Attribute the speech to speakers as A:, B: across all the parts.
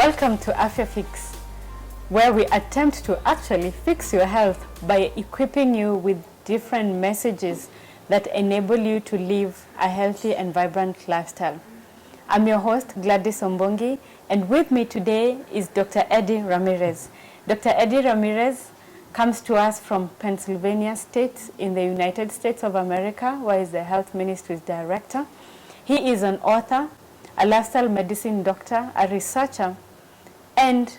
A: Welcome to Afya Fix, where we attempt to actually fix your health by equipping you with different messages that enable you to live a healthy and vibrant lifestyle. I'm your host, Gladys Ombongi, and with me today is Dr. Eddie Ramirez. Dr. Eddie Ramirez comes to us from Pennsylvania State in the United States of America, where he's the Health Ministry's Director. He is an author, a lifestyle medicine doctor, a researcher, and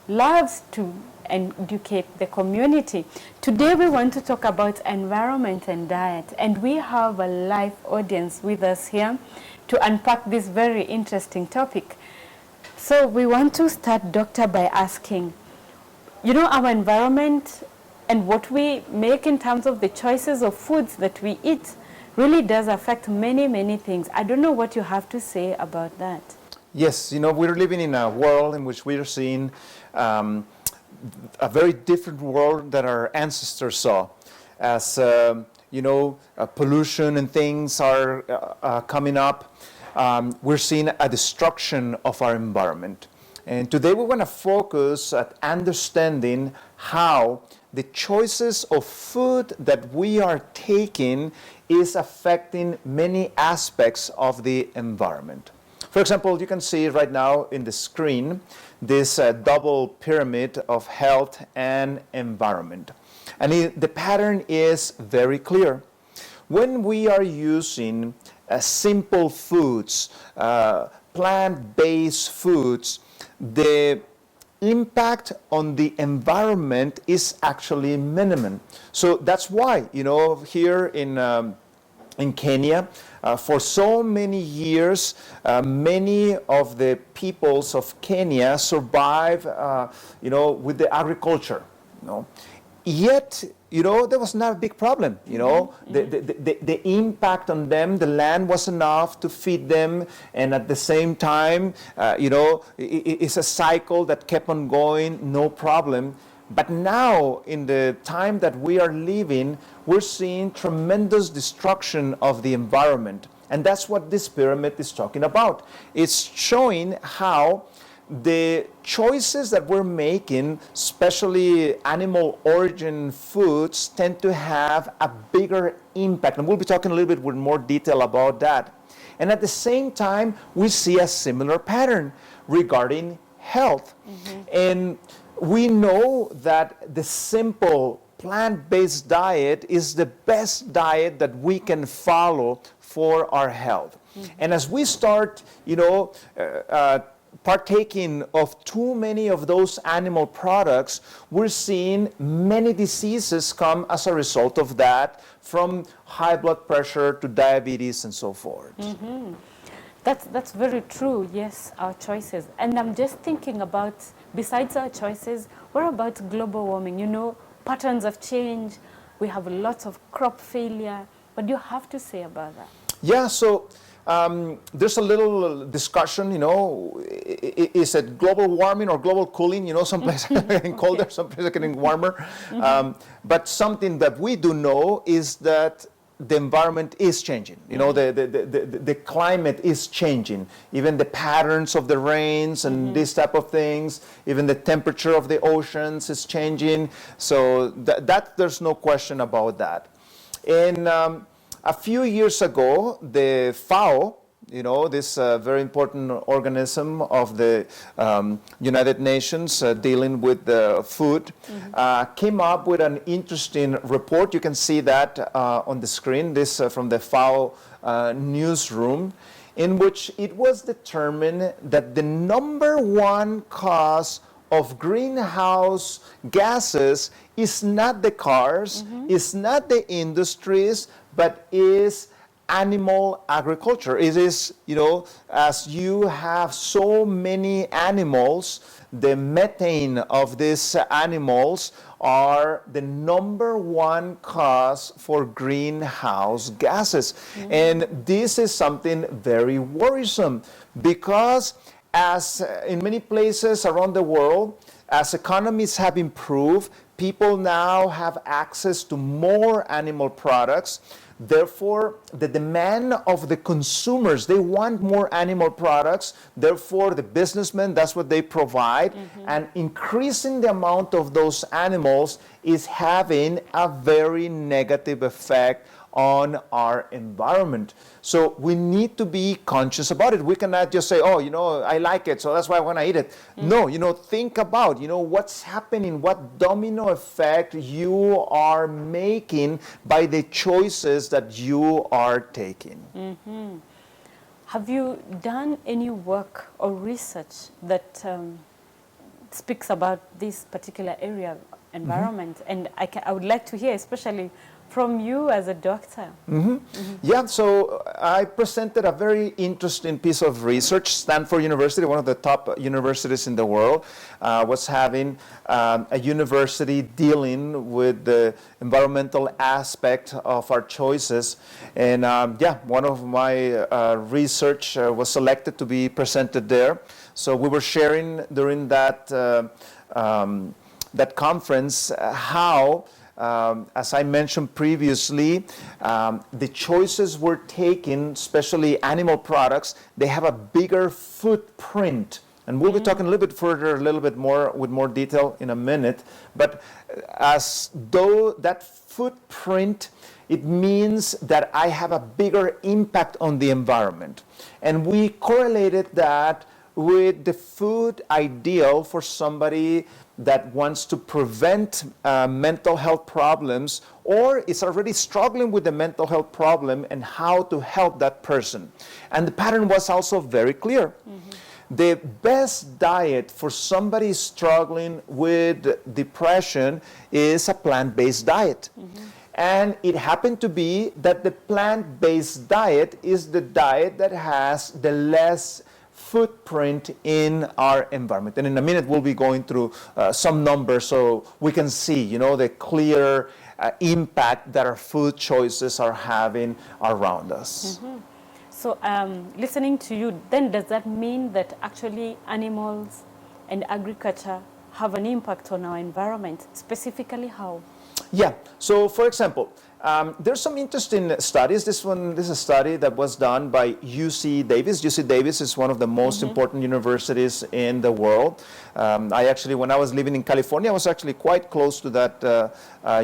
A: loves to educate the community. Today we want to talk about environment and diet, and we have a live audience with us here to unpack this very interesting topic. So we want to start, Doctor, by asking, our environment and what we make in terms of the choices of foods that we eat really does affect many, many things. I don't know what you have to say about that.
B: Yes, we're living in a world in which we're seeing a very different world that our ancestors saw. As, pollution and things are coming up, we're seeing a destruction of our environment. And today we want to focus at understanding how the choices of food that we are taking is affecting many aspects of the environment. For example, you can see right now in the screen this double pyramid of health and environment. And the pattern is very clear. When we are using simple foods, plant-based foods, the impact on the environment is actually minimum. So that's why, here in Kenya, for so many years, many of the peoples of Kenya survive, with the agriculture. Yet, there was not a big problem. The impact on them, the land was enough to feed them, and at the same time, it's a cycle that kept on going, no problem. But now, in the time that we are living, we're seeing tremendous destruction of the environment. And that's what this pyramid is talking about. It's showing how the choices that we're making, especially animal origin foods, tend to have a bigger impact. And we'll be talking a little bit with more detail about that. And at the same time, we see a similar pattern regarding health. And we know that the simple plant-based diet is the best diet that we can follow for our health. And as we start, partaking of too many of those animal products, we're seeing many diseases come as a result of that, from high blood pressure to diabetes and so forth.
A: That's very true, yes, our choices. And I'm just thinking about, besides our choices, what about global warming? Patterns of change, we have lots of crop failure. What do you have to say about that?
B: Yeah, so there's a little discussion, is it global warming or global cooling? Some places are getting colder, some places are getting warmer. But something that we do know is that the environment is changing. The climate is changing. Even the patterns of the rains and these type of things, even the temperature of the oceans is changing. So that there's no question about that. And a few years ago, the FAO, this very important organism of the United Nations dealing with the food, came up with an interesting report. You can see that on the screen, this from the FAO newsroom, in which it was determined that the number one cause of greenhouse gases is not the cars, is not the industries, but is animal agriculture. It is, as you have so many animals, the methane of these animals are the number one cause for greenhouse gases. And this is something very worrisome, because as in many places around the world, as economies have improved, people now have access to more animal products. Therefore, the demand of the consumers, they want more animal products. Therefore, the businessmen, that's what they provide. And increasing the amount of those animals is having a very negative effect on our environment. So we need to be conscious about it. We cannot just say, oh, I like it, so that's why I want to eat it. No, think about, what's happening, what domino effect you are making by the choices that you are taking.
A: Have you done any work or research that speaks about this particular area, environment? And I would like to hear, especially from you as a doctor.
B: Yeah, so I presented a very interesting piece of research. Stanford University, one of the top universities in the world, was having a university dealing with the environmental aspect of our choices. And one of my research was selected to be presented there. So we were sharing during that, that conference how as I mentioned previously, the choices we're taking, especially animal products, they have a bigger footprint. And we'll be talking a little bit further, a little bit more with more detail in a minute. But as though that footprint, it means that I have a bigger impact on the environment. And we correlated that with the food ideal for somebody that wants to prevent mental health problems or is already struggling with the mental health problem and how to help that person. And the pattern was also very clear. The best diet for somebody struggling with depression is a plant-based diet. And it happened to be that the plant-based diet is the diet that has the less footprint in our environment. And in a minute, we'll be going through some numbers so we can see, the clear impact that our food choices are having around us.
A: So listening to you, then does that mean that actually animals and agriculture have an impact on our environment? Specifically how?
B: Yeah, so for example, there's some interesting studies. This is a study that was done by UC Davis. UC Davis is one of the most important universities in the world. I actually, when I was living in California, I was actually quite close to that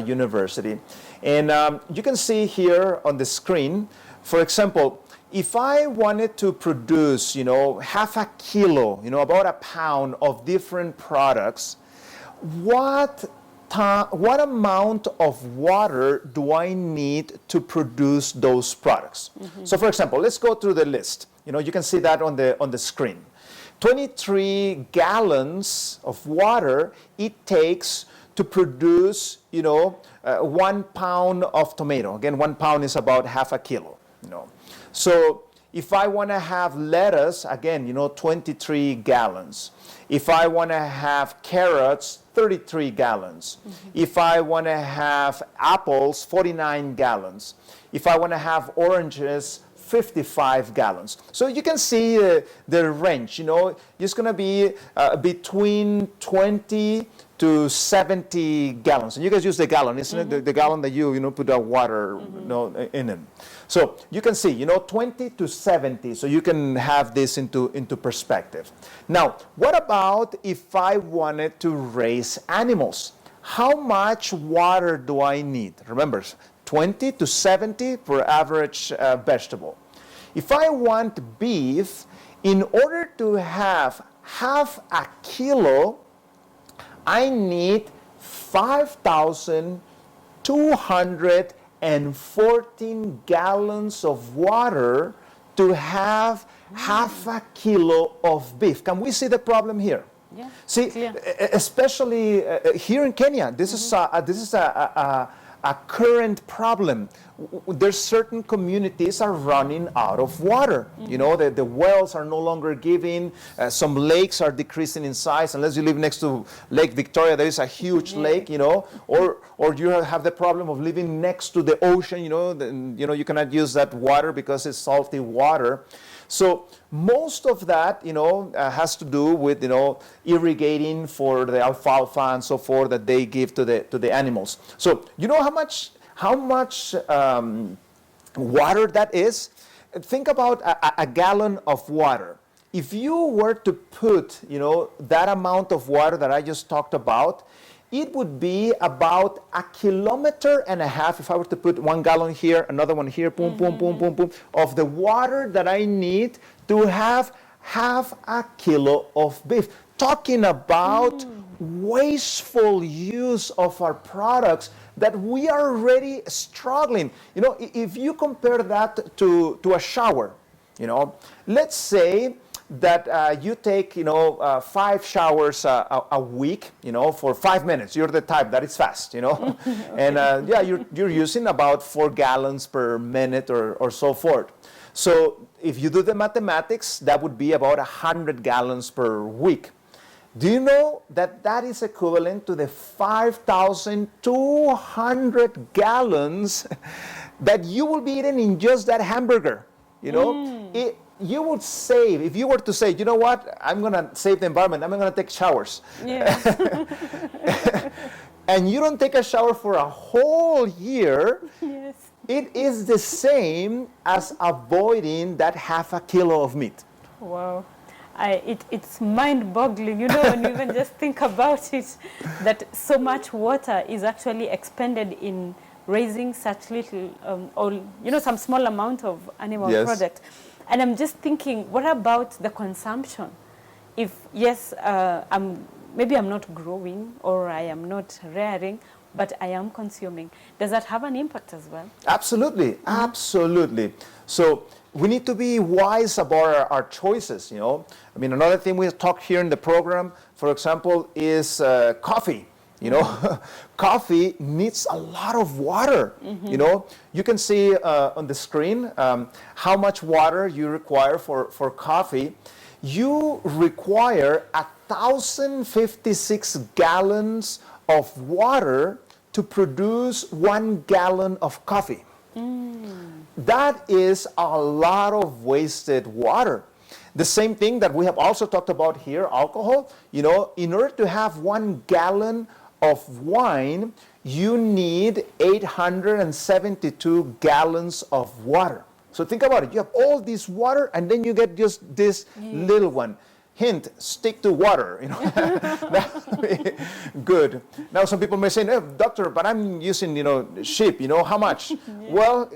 B: university. And you can see here on the screen, for example, if I wanted to produce, half a kilo, about a pound of different products, what amount of water do I need to produce those products? So for example, let's go through the list. You can see that on the screen. 23 gallons of water it takes to produce, 1 pound of tomato. Again, 1 pound is about half a kilo, So if I want to have lettuce, again, 23 gallons. If I want to have carrots, 33 gallons. If I want to have apples, 49 gallons. If I want to have oranges, 55 gallons. So you can see the range, it's going to be between 20 to 70 gallons. And you guys use the gallon, isn't it? The gallon that you put the water in it. So you can see, 20 to 70, so you can have this into perspective. Now, what about if I wanted to raise animals? How much water do I need? Remember, 20 to 70 per average vegetable. If I want beef, in order to have half a kilo, I need 5,214 gallons of water to have half a kilo of beef. Can we see the problem here?
A: Yeah.
B: See,
A: clear.
B: Especially here in Kenya, this is a current problem. There's certain communities are running out of water. The wells are no longer giving. Some lakes are decreasing in size. Unless you live next to Lake Victoria, there is a huge lake, or you have the problem of living next to the ocean, you cannot use that water because it's salty water. So most of that, has to do with, irrigating for the alfalfa and so forth that they give to the animals. So you know how much water that is? Think about a gallon of water. If you were to put, that amount of water that I just talked about, it would be about 1.5 kilometers, if I were to put 1 gallon here, another one here, boom, boom, boom, boom, boom, of the water that I need to have 0.5 kilo of beef. Talking about wasteful use of our products that we are already struggling. If you compare that to a shower, let's say that you take 5 showers a week, for 5 minutes. You're the type that is fast, and you're using about 4 gallons per minute or so forth. So if you do the mathematics, that would be about 100 gallons per week. Do you know that that is equivalent to the 5,200 gallons that you will be eating in just that hamburger? You would save, if you were to say, you know what, I'm going to save the environment, I'm going to take showers.
A: Yes.
B: And you don't take a shower for a whole year,
A: Yes.
B: it is the same as avoiding that 0.5 kilo of meat.
A: Wow. It's mind-boggling, when you even just think about it, that so much water is actually expended in raising such little, some small amount of animal
B: Yes.
A: product. And I'm just thinking, what about the consumption? If, yes, maybe I'm not growing or I am not rearing, but I am consuming. Does that have an impact as well?
B: Absolutely, absolutely. So we need to be wise about our choices, Another thing we talk here in the program, for example, is coffee. Coffee needs a lot of water. You can see on the screen how much water you require for coffee. You require 1,056 gallons of water to produce 1 gallon of coffee. That is a lot of wasted water. The same thing that we have also talked about here, alcohol. In order to have 1 gallon of wine, you need 872 gallons of water. So think about it. You have all this water, and then you get just this little one. Hint, stick to water. That would be good. Now, some people may say, no, doctor, but I'm using, sheep. How much? Well,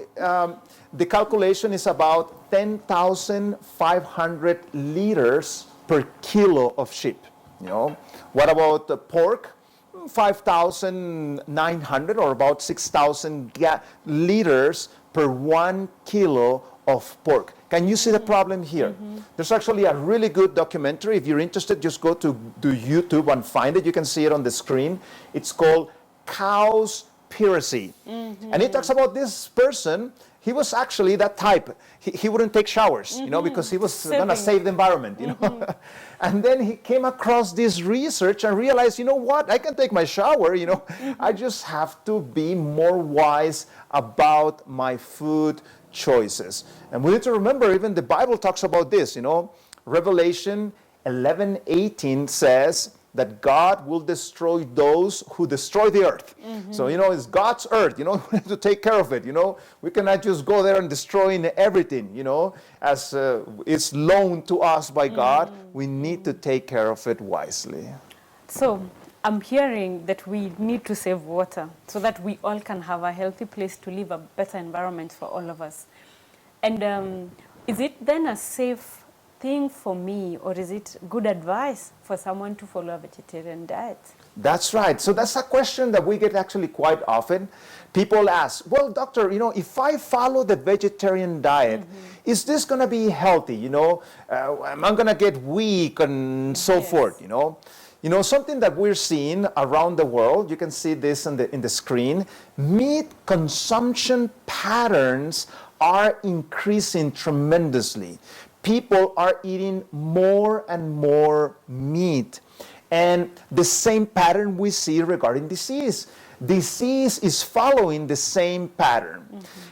B: the calculation is about 10,500 liters per kilo of sheep. What about the pork? 5,900 or about 6,000 liters per 1 kilo of pork. Can you see the problem here? There's actually a really good documentary. If you're interested, just go to YouTube and find it. You can see it on the screen. It's called Cowspiracy. And it talks about this person. He was actually that type. He wouldn't take showers, because he was going to save the environment, And then he came across this research and realized, you know what? I can take my shower, I just have to be more wise about my food choices. And we need to remember, even the Bible talks about this, Revelation 11:18 says that God will destroy those who destroy the earth. So, it's God's earth, we have to take care of it, We cannot just go there and destroying everything, as it's loaned to us by God. We need to take care of it wisely.
A: So I'm hearing that we need to save water so that we all can have a healthy place to live, a better environment for all of us. And is it then a safe thing for me, or is it good advice for someone to follow a vegetarian diet?
B: That's right. So that's a question that we get actually quite often. People ask, well, doctor, if I follow the vegetarian diet, is this going to be healthy? Am I going to get weak and so forth, something that we're seeing around the world, you can see this in the screen, meat consumption patterns are increasing tremendously. People are eating more and more meat. And the same pattern we see regarding disease. disease is following the same pattern.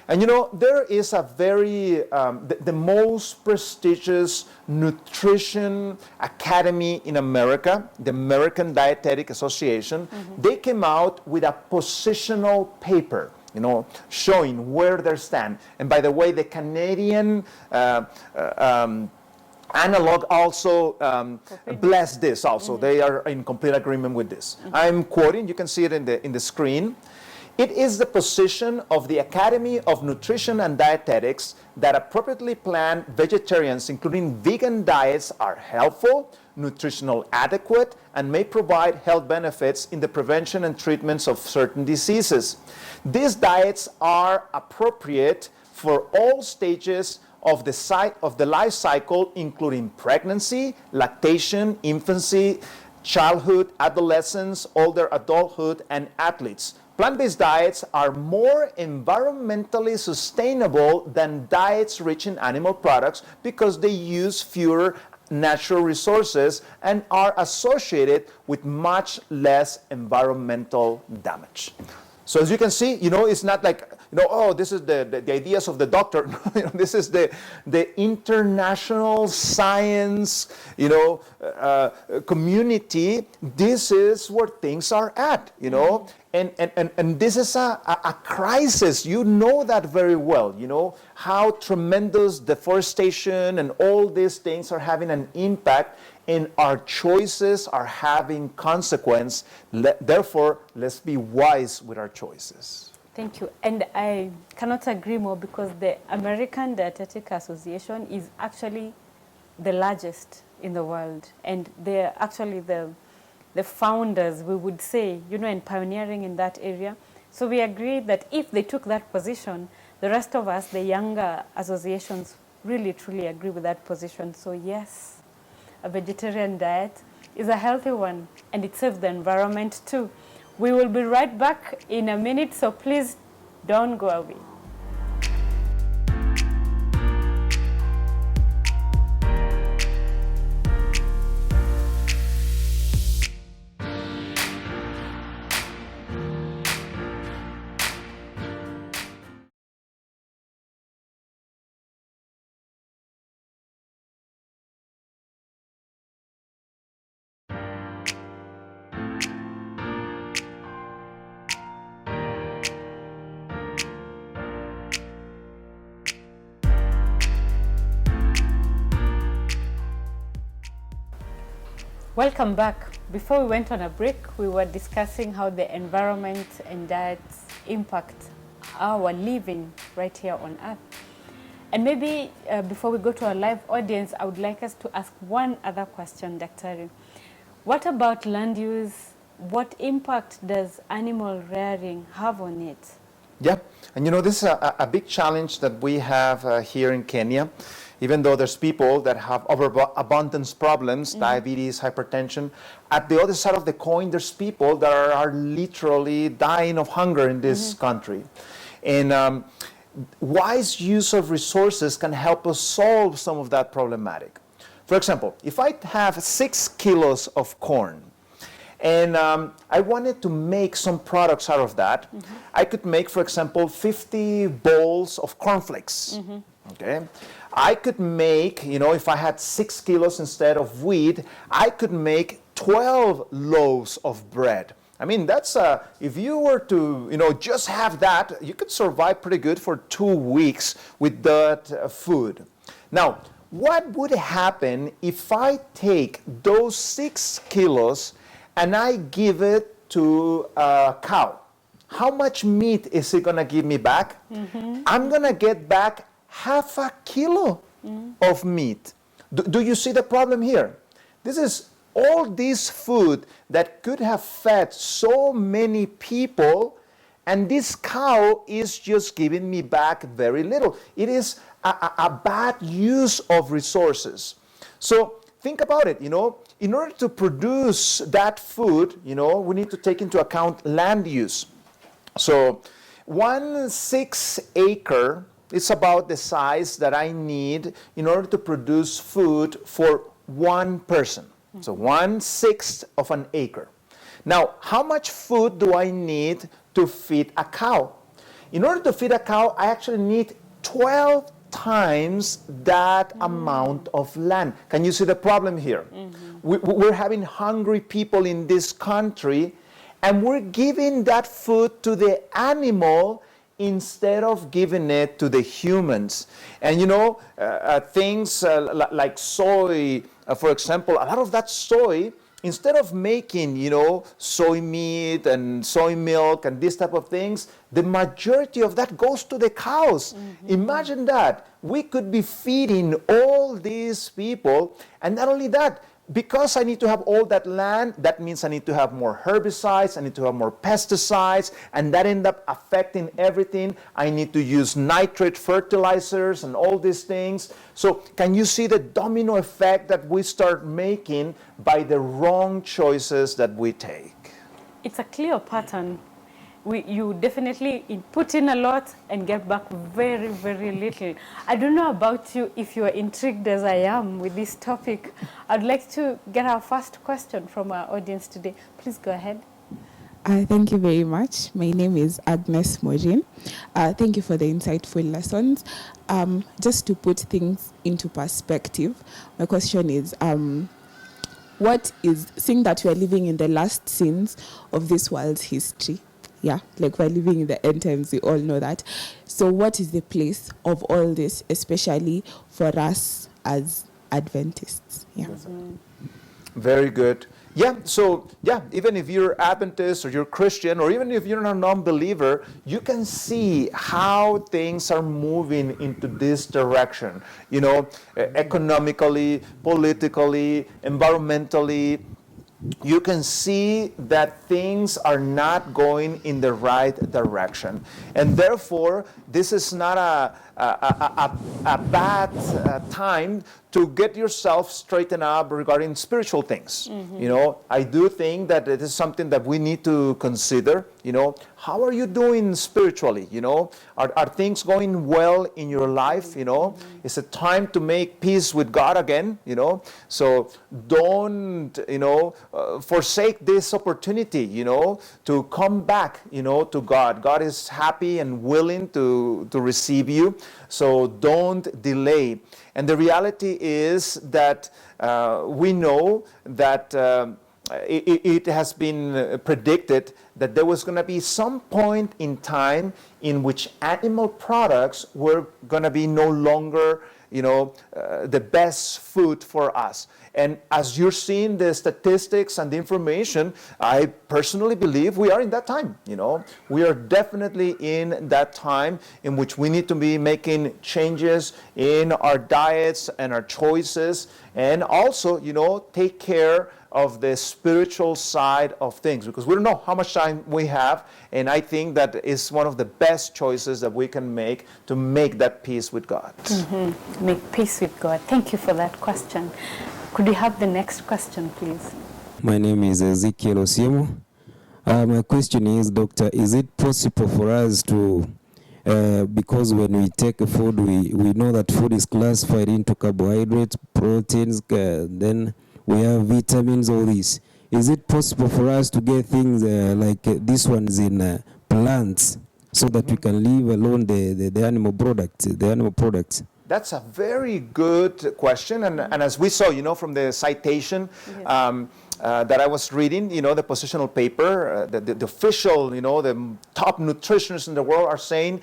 B: And there is a very, the most prestigious nutrition academy in America, the American Dietetic Association. They came out with a positional paper, showing where they stand. And by the way, the Canadian analog also bless this also. They are in complete agreement with this. I'm quoting, you can see it in the screen. It is the position of the Academy of Nutrition and Dietetics that appropriately planned vegetarians, including vegan diets, are helpful, nutritional adequate, and may provide health benefits in the prevention and treatments of certain diseases. These diets are appropriate for all stages of the life cycle, including pregnancy, lactation, infancy, childhood, adolescence, older adulthood, and athletes. Plant-based diets are more environmentally sustainable than diets rich in animal products because they use fewer natural resources and are associated with much less environmental damage. So as you can see, it's not like, oh, this is the ideas of the doctor. This is the international science, community. This is where things are at, And this is a crisis. You know that very well, how tremendous deforestation and all these things are having an impact, and our choices are having consequence. Therefore, let's be wise with our choices.
A: Thank you. And I cannot agree more, because the American Dietetic Association is actually the largest in the world. And they're actually the founders, we would say, and pioneering in that area. So we agree that if they took that position, the rest of us, the younger associations, really truly agree with that position. So yes, a vegetarian diet is a healthy one, and it saves the environment too. We will be right back in a minute, so please don't go away. Welcome back. Before we went on a break, we were discussing how the environment and diets impact our living right here on Earth. And maybe before we go to our live audience, I would like us to ask one other question, Dr. What about land use? What impact does animal rearing have on it?
B: Yeah, and this is a big challenge that we have here in Kenya. Even though there's people that have overabundance problems, diabetes, hypertension, at the other side of the coin, there's people that are literally dying of hunger in this country. And wise use of resources can help us solve some of that problematic. For example, if I have 6 kilos of corn, and I wanted to make some products out of that, I could make, for example, 50 bowls of cornflakes. Okay, I could make, if I had 6 kilos instead of wheat, I could make 12 loaves of bread. I mean, that's if you were to, just have that, you could survive pretty good for 2 weeks with that food. Now, what would happen if I take those 6 kilos and I give it to a cow? How much meat is it gonna give me back? I'm gonna get back half a kilo of meat. Do you see the problem here? This is all this food that could have fed so many people, and this cow is just giving me back very little. It is a bad use of resources. So think about it, in order to produce that food, we need to take into account land use. So 1 6-acre, it's about the size that I need in order to produce food for one person. So 1/6 of an acre. Now, how much food do I need to feed a cow. In order to feed a cow, I actually need 12 times that amount of land. Can you see the problem here? We're having hungry people in this country, and we're giving that food to the animal instead of giving it to the humans. And things like soy, for example, a lot of that soy, instead of making, soy meat and soy milk and this type of things, the majority of that goes to the cows. Imagine that. We could be feeding all these people, and not only that, because I need to have all that land, that means I need to have more herbicides, I need to have more pesticides, and that ends up affecting everything. I need to use nitrate fertilizers and all these things. So can you see the domino effect that we start making by the wrong choices that we take?
A: It's a clear pattern. You definitely put in a lot and get back very, very little. I don't know about you, if you are intrigued as I am with this topic. I'd like to get our first question from our audience today. Please go ahead.
C: Thank you very much. My name is Agnes Morin. Thank you for the insightful lessons. Just to put things into perspective, my question is, what is, seeing that we are living in the last scenes of this world's history, like we're living in the end times, we all know that. So what is the place of all this, especially for us as Adventists?
B: Very good. So even if you're Adventist or you're Christian, or even if you're a non-believer, you can see how things are moving into this direction, economically, politically, environmentally. You can see that things are not going in the right direction. And therefore, this is not a bad time to get yourself straightened up regarding spiritual things. I do think that it is something that we need to consider. How are you doing spiritually? Are things going well in your life? It's a time to make peace with God again. So don't forsake this opportunity. To come back. To God. God is happy and willing to receive you. So don't delay. And the reality is that we know that it has been predicted that there was going to be some point in time in which animal products were going to be no longer, the best food for us. And as you're seeing the statistics and the information, I personally believe we are in that time. We are definitely in that time in which we need to be making changes in our diets and our choices, and also, take care of the spiritual side of things, because we don't know how much time we have, and I think that is one of the best choices that we can make to make that peace with God.
A: Make peace with God. Thank you for that question. Could we have the next question, please?
D: My name is Ezekiel Osiemo. My question is, Doctor, is it possible for us to, because when we take food, we know that food is classified into carbohydrates, proteins, then we have vitamins, all this. Is it possible for us to get things like these ones in plants so that we can leave alone the animal products?
B: That's a very good question, and as we saw, from the citation that I was reading, the positional paper, the official, the top nutritionists in the world are saying,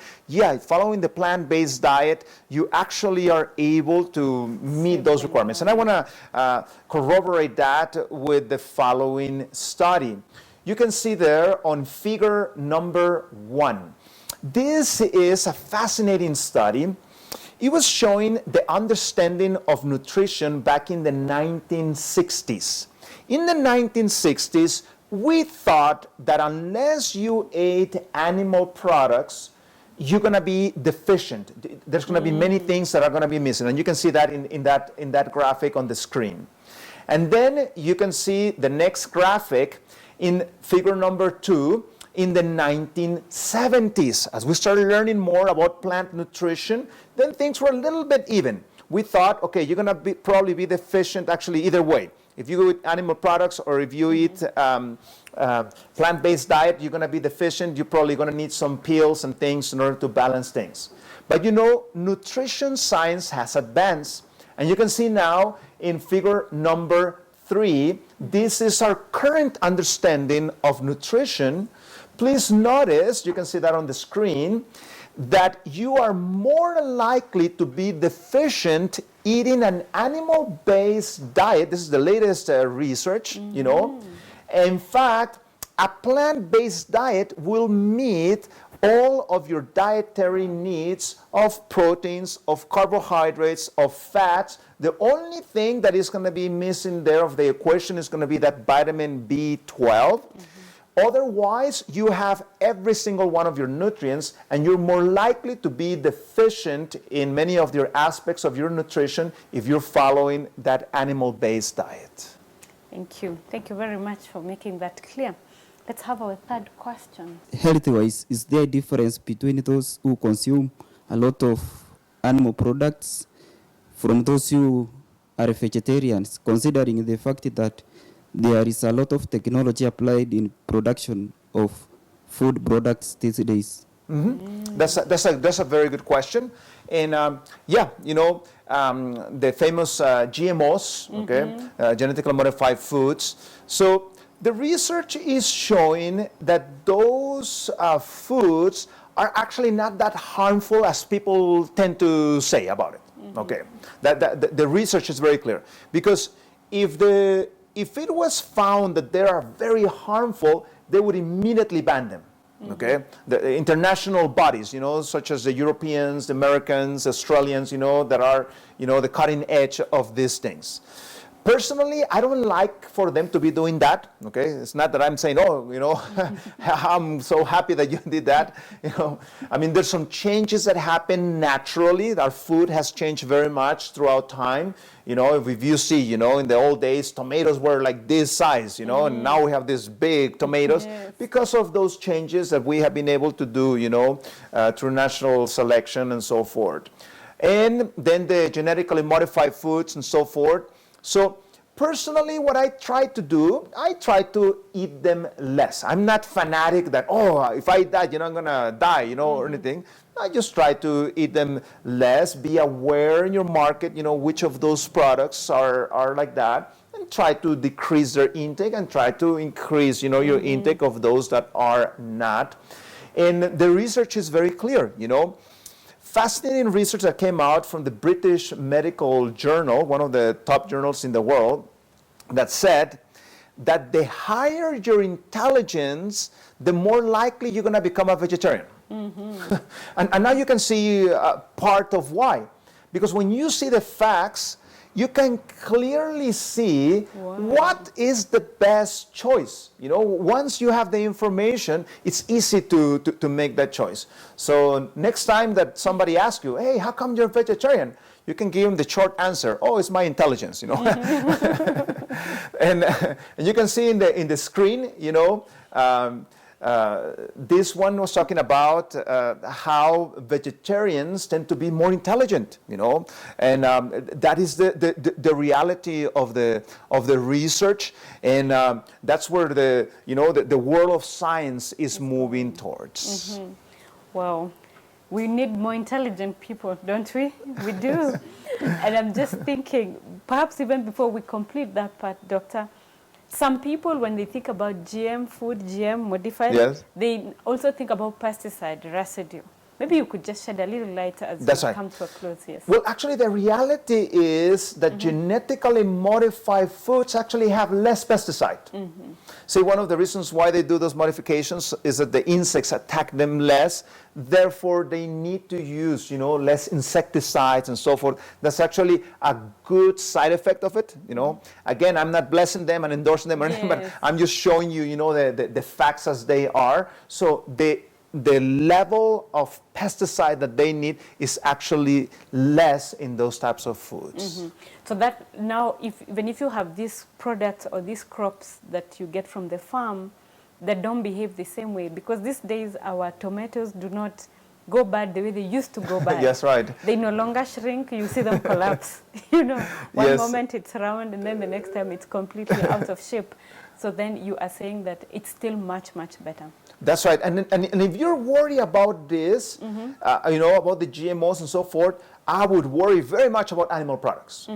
B: following the plant-based diet, you actually are able to meet those requirements. And I want to corroborate that with the following study. You can see there on figure number 1. This is a fascinating study. It was showing the understanding of nutrition back in the 1960s. In the 1960s, we thought that unless you ate animal products, you're going to be deficient. There's going to be many things that are going to be missing. And you can see that in that graphic on the screen. And then you can see the next graphic in figure number 2. In the 1970s, as we started learning more about plant nutrition, then things were a little bit even. We thought, okay, you're going to probably be deficient actually either way. If you eat animal products or if you eat plant-based diet, you're going to be deficient. You're probably going to need some pills and things in order to balance things. But you know, nutrition science has advanced. And you can see now in figure number 3, this is our current understanding of nutrition. Please notice, you can see that on the screen, that you are more likely to be deficient eating an animal-based diet. This is the latest research, you know. In fact, a plant-based diet will meet all of your dietary needs of proteins, of carbohydrates, of fats. The only thing that is going to be missing there of the equation is going to be that vitamin B12. Otherwise, you have every single one of your nutrients, and you're more likely to be deficient in many of your aspects of your nutrition if you're following that animal-based diet.
A: Thank you. Thank you very much for making that clear. Let's have our third question.
E: Health-wise, is there a difference between those who consume a lot of animal products from those who are vegetarians, considering the fact that there is a lot of technology applied in production of food products these days?
B: That's a very good question. And yeah, you know, the famous GMOs, okay, genetically modified foods. So the research is showing that those foods are actually not that harmful as people tend to say about it. Okay, the research is very clear, because if it was found that they are very harmful, they would immediately ban them. Okay, the international bodies, you know, such as the Europeans, the Americans, Australians, you know, that are, you know, the cutting edge of these things. Personally, I don't like for them to be doing that. Okay, it's not that I'm saying, oh, you know, I'm so happy that you did that. You know, I mean, there's some changes that happen naturally. Our food has changed very much throughout time. You know, if you see, you know, in the old days, tomatoes were like this size, you know, and now we have these big tomatoes because of those changes that we have been able to do, you know, through natural selection and so forth. And then the genetically modified foods and so forth. So personally, what I try to do, I try to eat them less. I'm not fanatic that, oh, if I eat that, you know, I'm going to die, you know, or anything. I just try to eat them less, be aware in your market, you know, which of those products are like that, and try to decrease their intake and try to increase, you know, your intake of those that are not. And the research is very clear, you know. Fascinating research that came out from the British Medical Journal, one of the top journals in the world, that said that the higher your intelligence, the more likely you're going to become a vegetarian. And now you can see part of why. Because when you see the facts, you can clearly see what is the best choice. You know, once you have the information, it's easy to make that choice. So next time that somebody asks you, hey, how come you're vegetarian? You can give them the short answer, oh, it's my intelligence, you know. And you can see in the screen, you know, this one was talking about how vegetarians tend to be more intelligent, you know, and that is the reality of the research, and that's where the world of science is moving towards.
A: Wow. We need more intelligent people, don't we? We do. And I'm just thinking, perhaps even before we complete that part, Doctor, some people, when they think about GM food, GM modified, they also think about pesticide residue. Maybe you could just shed a little light as we come to a close. Yes.
B: Well, actually, the reality is that genetically modified foods actually have less pesticide. See, one of the reasons why they do those modifications is that the insects attack them less. Therefore, they need to use, you know, less insecticides and so forth. That's actually a good side effect of it, you know. Again, I'm not blessing them and endorsing them or anything, but I'm just showing you, you know, the facts as they are. So the level of pesticide that they need is actually less in those types of foods.
A: So that now, even if you have these products or these crops that you get from the farm that don't behave the same way, because these days our tomatoes do not go bad the way they used to go bad.
B: Yes, right.
A: They no longer shrink, you see them collapse. You know, one
B: Yes.
A: moment it's round and then the next time it's completely out of shape. So then you are saying that it's still much, much better.
B: That's right. And if you're worried about this, you know, about the GMOs and so forth, I would worry very much about animal products.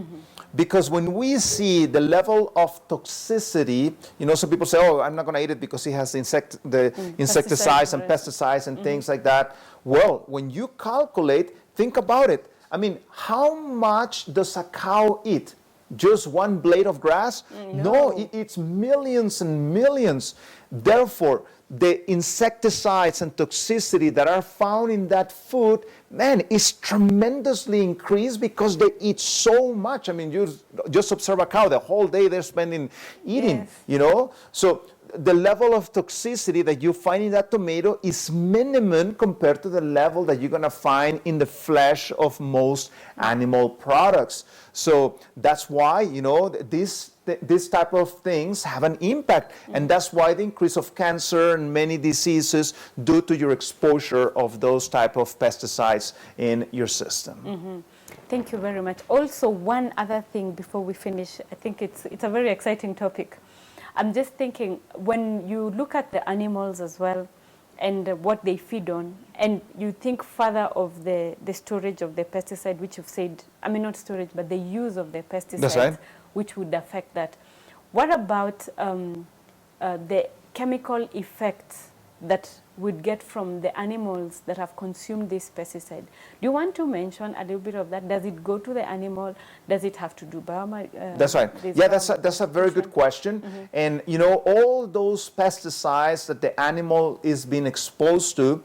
B: Because when we see the level of toxicity, you know, some people say, oh, I'm not going to eat it because it has the insecticides and pesticides and things like that. Well, when you calculate, think about it. I mean, how much does a cow eat? Just one blade of grass? No, it eats millions and millions. Therefore, the insecticides and toxicity that are found in that food, man, is tremendously increased because they eat so much. I mean, you just observe a cow, the whole day they're spending eating,
A: Yes.
B: you know? So the level of toxicity that you find in that tomato is minimum compared to the level that you're going to find in the flesh of most animal products. So that's why, you know, this type of things have an impact. And that's why the increase of cancer and many diseases due to your exposure of those type of pesticides in your system.
A: Thank you very much. Also, one other thing before we finish, I think it's a very exciting topic. I'm just thinking, when you look at the animals as well and what they feed on, and you think further of the storage of the pesticide, which you've said, I mean not storage, but the use of the pesticides,
B: That's right.
A: which would affect that. What about the chemical effects that we'd get from the animals that have consumed this pesticide? Do you want to mention a little bit of that? Does it go to the animal? Does it have to do
B: That's right. Yeah, that's a very good question. And you know, all those pesticides that the animal is being exposed to,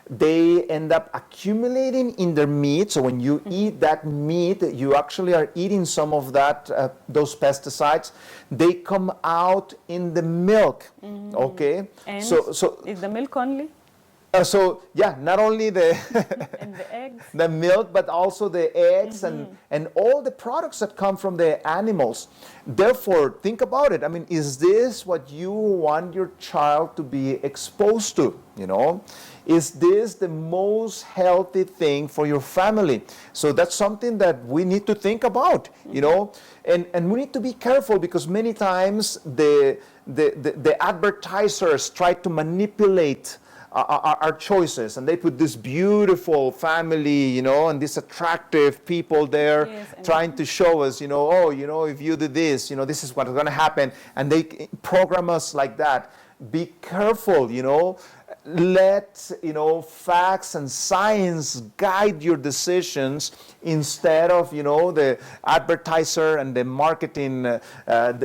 B: they end up accumulating in their meat. So when you eat that meat, you actually are eating some of that, those pesticides. They come out in the milk. Okay.
A: And
B: so
A: is the milk only?
B: So yeah, not only the
A: And the eggs?
B: the milk, but also the eggs and all the products that come from the animals. Therefore, think about it. I mean, is this what you want your child to be exposed to? You know, is this the most healthy thing for your family? So that's something that we need to think about. You know, and we need to be careful because many times the advertisers try to manipulate our choices, and they put this beautiful family, you know, and these attractive people there,
A: Yes,
B: trying to show us, you know, oh, you know, if you do this, you know, this is what's going to happen, and they program us like that. Be careful, you know. Let, you know, facts and science guide your decisions instead of, you know, the advertiser and the marketing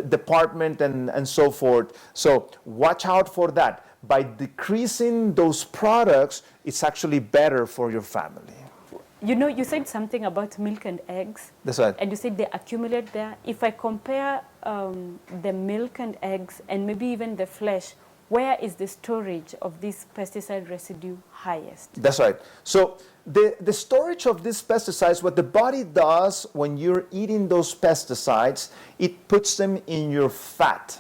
B: department and so forth. So watch out for that. By decreasing those products, it's actually better for your family.
A: You know, you said something about milk and eggs.
B: That's right.
A: And you said they accumulate there. If I compare the milk and eggs and maybe even the flesh, where is the storage of this pesticide residue highest?
B: That's right. So the storage of these pesticides, what the body does when you're eating those pesticides, it puts them in your fat.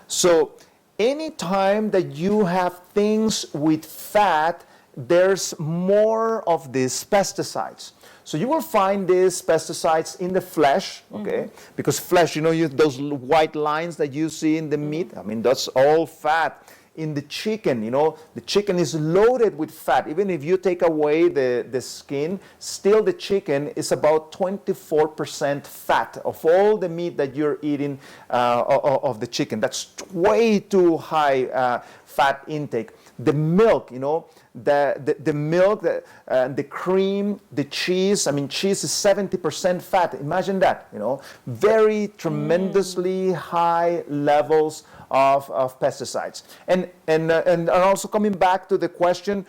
B: So anytime that you have things with fat, there's more of these pesticides. So you will find these pesticides in the flesh, okay? Because flesh, you know, those white lines that you see in the meat, I mean, that's all fat. In the chicken, you know, the chicken is loaded with fat. Even if you take away the skin, still the chicken is about 24% fat of all the meat that you're eating of the chicken. That's way too high fat intake. The milk, you know, the milk, the cream, the cheese. I mean, cheese is 70% fat. Imagine that, you know, very tremendously high levels of pesticides. And also coming back to the question,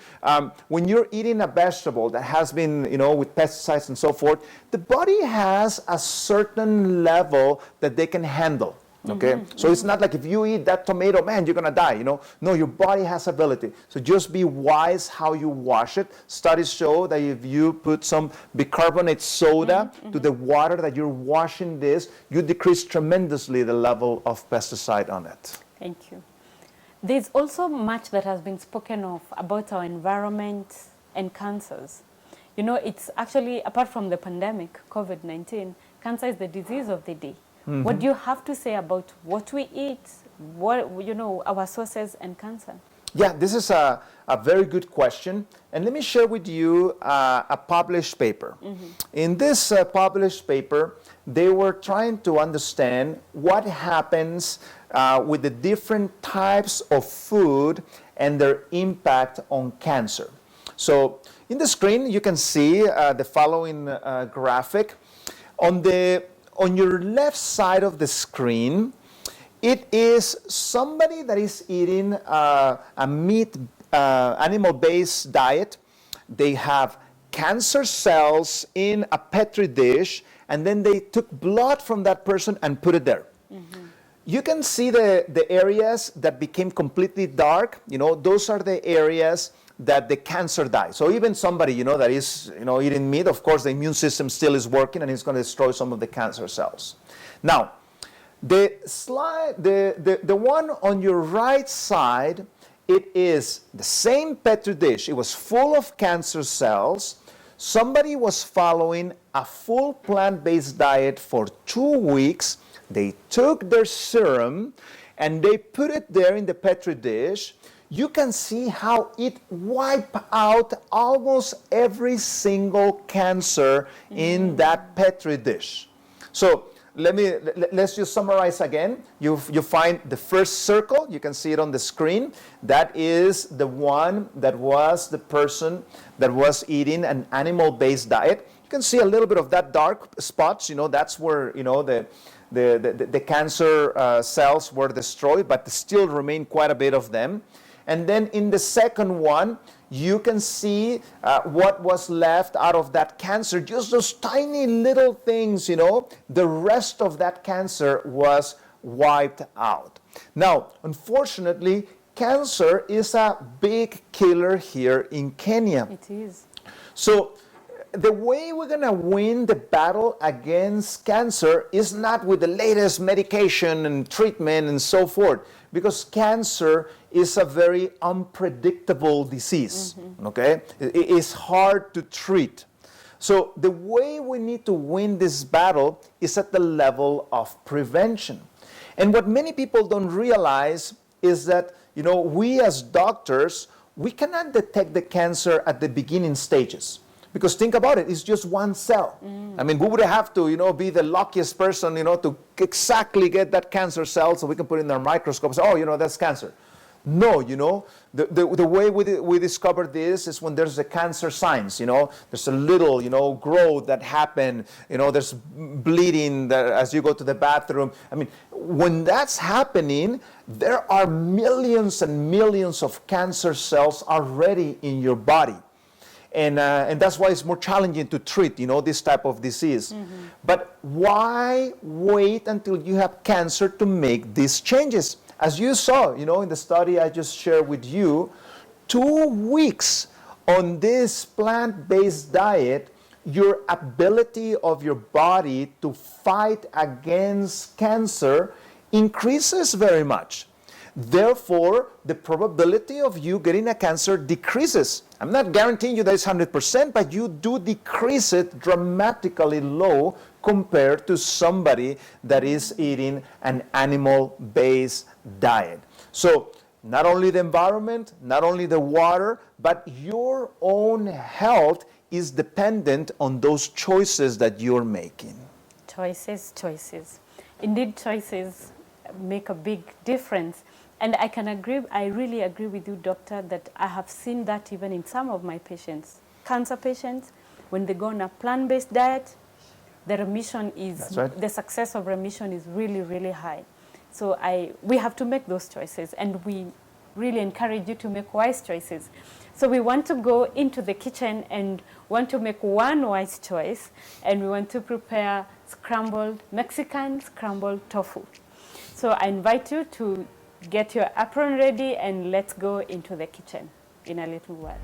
B: when you're eating a vegetable that has been, you know, with pesticides and so forth, the body has a certain level that they can handle. Okay, so it's not like if you eat that tomato, man, you're gonna die, you know. No, your body has ability. So just be wise how you wash it. Studies show that if you put some bicarbonate soda to the water that you're washing this, you decrease tremendously the level of pesticide on it.
A: Thank you. There's also much that has been spoken of about our environment, and cancers. You know, it's actually, apart from the pandemic, COVID-19, cancer is the disease of the day. What do you have to say about what we eat, what, you know, our sources and cancer?
B: Yeah, this is a very good question. And let me share with you a published paper. In this published paper, they were trying to understand what happens with the different types of food and their impact on cancer. So in the screen, you can see the following graphic. On your left side of the screen, it is somebody that is eating a meat, animal-based diet. They have cancer cells in a Petri dish, and then they took blood from that person and put it there. You can see the areas that became completely dark. You know, those are the areas that the cancer died. So even somebody, you know, that is, you know, eating meat, of course, the immune system still is working and it's going to destroy some of the cancer cells. Now, the one on your right side, it is the same Petri dish. It was full of cancer cells. Somebody was following a full plant-based diet for 2 weeks. They took their serum and they put it there in the Petri dish. You can see how it wiped out almost every single cancer in that Petri dish. So let's just summarize again. You find the first circle, you can see it on the screen. That is the one that was the person that was eating an animal-based diet. You can see a little bit of that dark spots, you know, that's where, you know, the cancer cells were destroyed, but still remain quite a bit of them. And then in the second one, you can see what was left out of that cancer, just those tiny little things, you know. The rest of that cancer was wiped out. Now, unfortunately, cancer is a big killer here in Kenya.
A: It is.
B: So the way we're going to win the battle against cancer is not with the latest medication and treatment and so forth, because cancer is a very unpredictable disease, okay? It is hard to treat. So the way we need to win this battle is at the level of prevention. And what many people don't realize is that, you know, we as doctors, we cannot detect the cancer at the beginning stages. Because think about it, it's just one cell. I mean, we would have to, you know, be the luckiest person, you know, to exactly get that cancer cell so we can put it in our microscope and say, oh, you know, that's cancer. No, you know, the way we discover this is when there's a cancer signs, you know, there's a little, you know, growth that happen, you know, there's bleeding as you go to the bathroom. I mean, when that's happening, there are millions and millions of cancer cells already in your body. And that's why it's more challenging to treat, you know, this type of disease. But why wait until you have cancer to make these changes? As you saw, you know, in the study I just shared with you, 2 weeks on this plant-based diet, your ability of your body to fight against cancer increases very much. Therefore, the probability of you getting a cancer decreases. I'm not guaranteeing you that it's 100%, but you do decrease it dramatically low compared to somebody that is eating an animal-based diet. So, not only the environment, not only the water, but your own health is dependent on those choices that you're making.
A: Choices, choices. Indeed, choices make a big difference. And I can agree, I really agree with you, doctor, that I have seen that even in some of my patients. Cancer patients, when they go on a plant-based diet, the remission is,
B: That's right.
A: the success of remission is really, really high. So we have to make those choices, and we really encourage you to make wise choices. So we want to go into the kitchen and want to make one wise choice, and we want to prepare Mexican scrambled tofu. So I invite you to get your apron ready and let's go into the kitchen in a little while.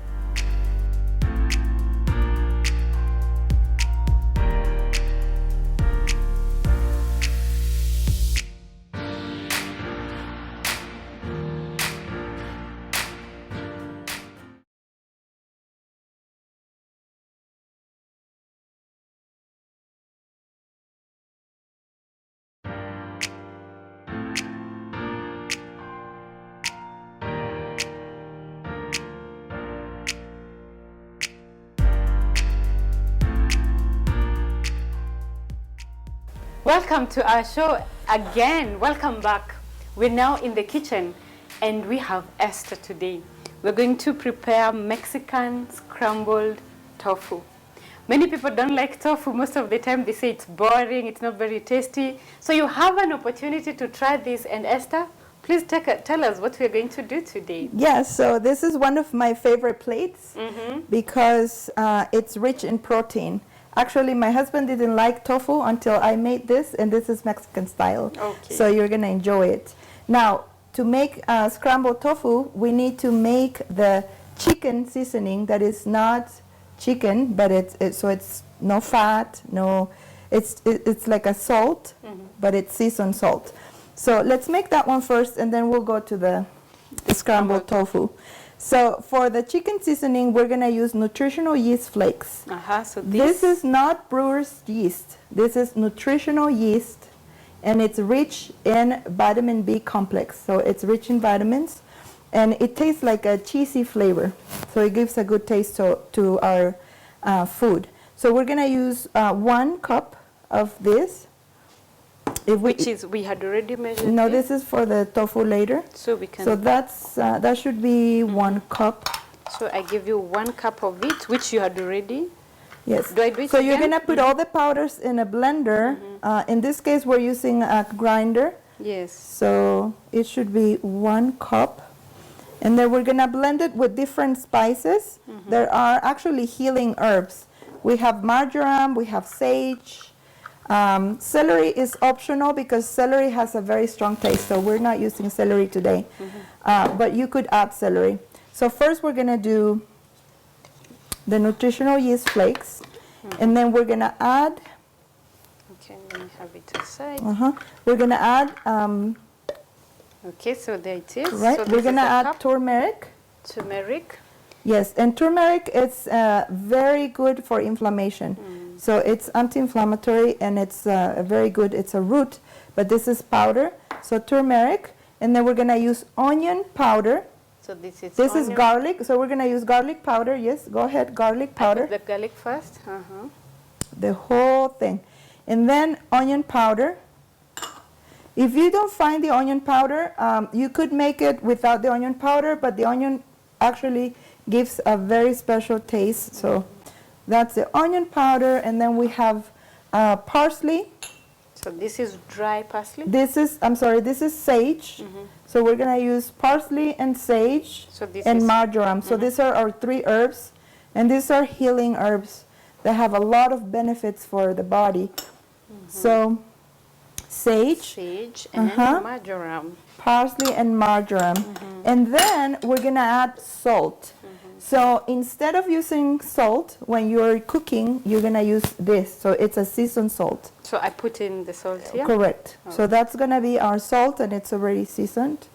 A: Welcome to our show again. Welcome back. We're now in the kitchen and we have Esther today. We're going to prepare Mexican scrambled tofu. Many people don't like tofu. Most of the time they say it's boring, it's not very tasty. So you have an opportunity to try this. And Esther, please tell us what we're going to do today.
F: Yes, so this is one of my favorite plates because it's rich in protein. Actually, my husband didn't like tofu until I made this, and this is Mexican style.
A: Okay.
F: So you're going to enjoy it. Now, to make scrambled tofu, we need to make the chicken seasoning that is not chicken, but it's no fat, it's like a salt, but it's seasoned salt. So let's make that one first, and then we'll go to the scrambled tofu. So for the chicken seasoning, we're going to use nutritional yeast flakes.
A: So
F: This is not brewer's yeast. This is nutritional yeast, and it's rich in vitamin B complex. So it's rich in vitamins, and it tastes like a cheesy flavor. So it gives a good taste to our food. So we're going to use 1 cup of this.
A: Which is, we had already measured.
F: No, this is for the tofu later.
A: So we can.
F: So that should be 1 cup.
A: So I give you 1 cup of it, which you had already.
F: Yes.
A: Do I do it
F: So you're
A: again?
F: going to put all the powders in a blender. In this case, we're using a grinder.
A: Yes.
F: So it should be 1 cup. And then we're going to blend it with different spices. There are actually healing herbs. We have marjoram, we have sage. Celery is optional because celery has a very strong taste, so we're not using celery today. But you could add celery. So first we're going to do the nutritional yeast flakes, and then we're going to add...
A: Okay, let me have it aside.
F: We're going to add...
A: Okay, so there it is.
F: right,
A: So
F: we're going to add
A: cup.
F: turmeric.
A: Turmeric.
F: Yes, and turmeric is very good for inflammation. So it's anti-inflammatory, and it's very good. It's a root, but this is powder. So turmeric, and then we're going to use onion powder.
A: So this is
F: This is
A: onion.
F: garlic, so we're going to use garlic powder. Yes, go ahead, garlic
A: I
F: powder.
A: put the garlic first.
F: The whole thing. And then onion powder. If you don't find the onion powder, you could make it without the onion powder, but the onion actually gives a very special taste. So that's the onion powder, and then we have parsley.
A: So this is dry parsley.
F: This is, this is sage. So we're going to use parsley and sage
A: So this
F: and
A: is
F: marjoram. So these are our 3 herbs, and these are healing herbs that have a lot of benefits for the body. So sage,
A: sage and marjoram.
F: parsley, and marjoram. And then we're going to add salt. So instead of using salt, when you're cooking, you're going to use this. So it's a seasoned salt.
A: So I put in the salt here?
F: Correct. So that's going to be our salt, and it's already seasoned.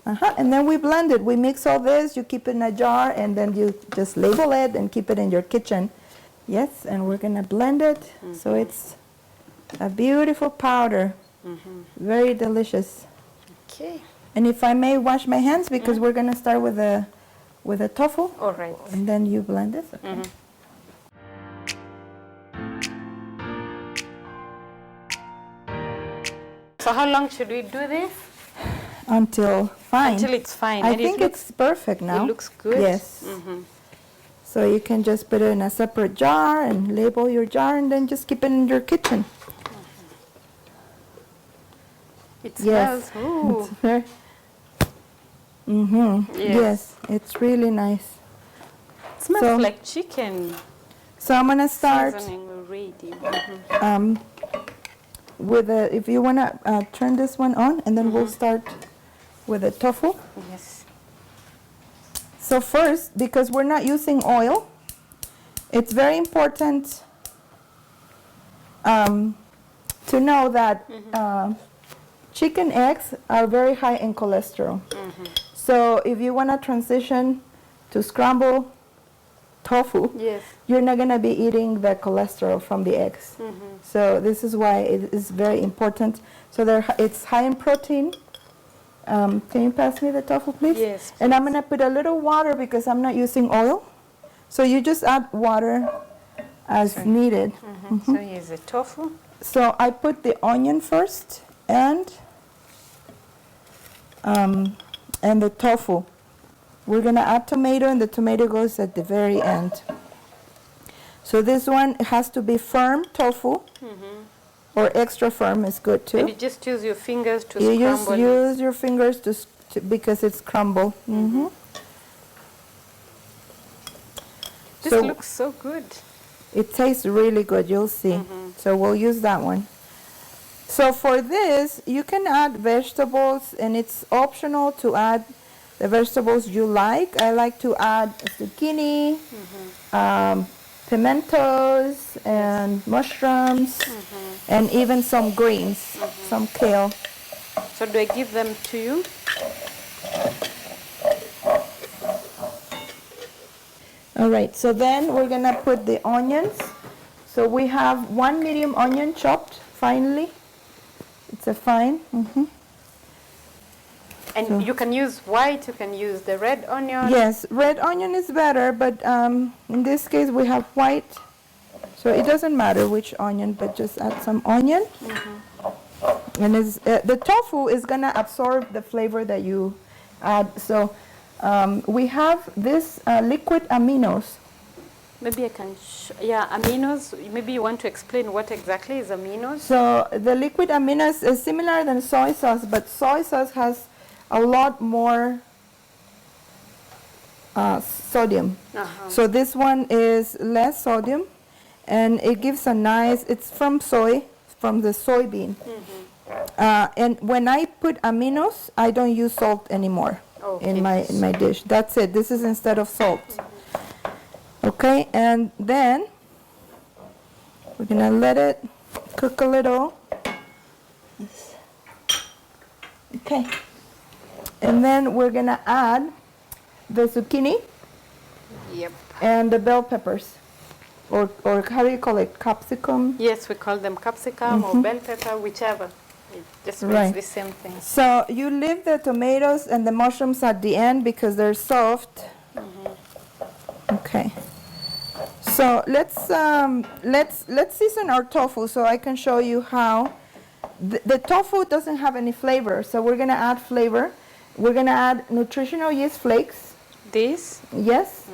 F: And then we blend it. We mix all this. You keep it in a jar, and then you just label it and keep it in your kitchen. Yes, and we're going to blend it. So it's a beautiful powder. Very delicious.
A: Okay.
F: And if I may wash my hands, because we're going to start with the tofu.
A: All right.
F: And then you blend this. Okay.
A: So how long should we do this?
F: Until fine.
A: Until it's fine.
F: I
A: And
F: think
A: it looks,
F: it's perfect now.
A: It looks good.
F: Yes. So you can just put it in a separate jar and label your jar, and then just keep it in your kitchen.
A: It
F: Yes.
A: smells. Ooh.
F: It's very, yes, it's really nice.
A: It smells
F: So-
A: like chicken.
F: So I'm gonna start
A: Seasoning already.
F: with if you wanna turn this one on, and then we'll start with the tofu.
A: Yes.
F: So first, because we're not using oil, it's very important to know that chicken eggs are very high in cholesterol. So if you want to transition to scramble tofu,
A: Yes.
F: you're not going to be eating the cholesterol from the eggs. So this is why it is very important. So it's high in protein. Can you pass me the tofu, please?
A: Yes,
F: And I'm going to put a little water because I'm not using oil. So you just add water as needed.
A: So here's the tofu.
F: So I put the onion first and the tofu. We're gonna add tomato, and the tomato goes at the very end. So this one has to be firm tofu, or extra firm is good too.
A: And you just use your fingers to
F: You
A: scramble it.
F: use your fingers because it's crumble.
A: This
F: So-
A: looks so good.
F: It tastes really good, you'll see. So we'll use that one. So for this, you can add vegetables, and it's optional to add the vegetables you like. I like to add zucchini, pimentos, and mushrooms, and even some greens, some kale.
A: So do I give them to you?
F: All right, so then we're gonna put the onions. So we have 1 medium onion chopped finely. It's a fine.
A: And you can use white, you can use the red onion.
F: Yes, red onion is better, but in this case we have white. So it doesn't matter which onion, but just add some onion. And the tofu is gonna absorb the flavor that you add. So we have this liquid aminos.
A: Maybe I can, aminos. Maybe you want to explain what exactly is aminos?
F: So the liquid aminos is similar than soy sauce, but soy sauce has a lot more sodium. So this one is less sodium, and it gives a nice, it's from soy, from the soybean. And when I put aminos, I don't use salt anymore in my dish. That's it. This is instead of salt. Okay, and then we're gonna let it cook a little. Okay, and then we're gonna add the zucchini
A: Yep.
F: and the bell peppers, or how do you call it, capsicum?
A: Yes, we call them capsicum or bell pepper, whichever. It just means
F: Right.
A: the same thing.
F: So you leave the tomatoes and the mushrooms at the end because they're soft. Okay. So let's season our tofu so I can show you how the tofu doesn't have any flavor. So we're gonna add flavor. We're gonna add nutritional yeast flakes.
A: This?
F: Yes.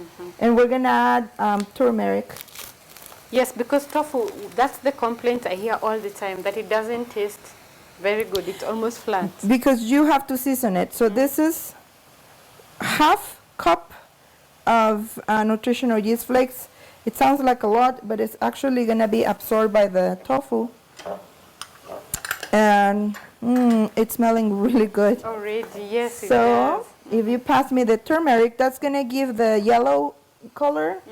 F: And we're gonna add turmeric.
A: Yes, because tofu, that's the complaint I hear all the time, that it doesn't taste very good. It's almost flat.
F: Because you have to season it. So this is half cup of nutritional yeast flakes. It sounds like a lot, but it's actually going to be absorbed by the tofu. And it's smelling really good.
A: Already, yes, it
F: So
A: does.
F: if you pass me the turmeric, that's going to give the yellow color.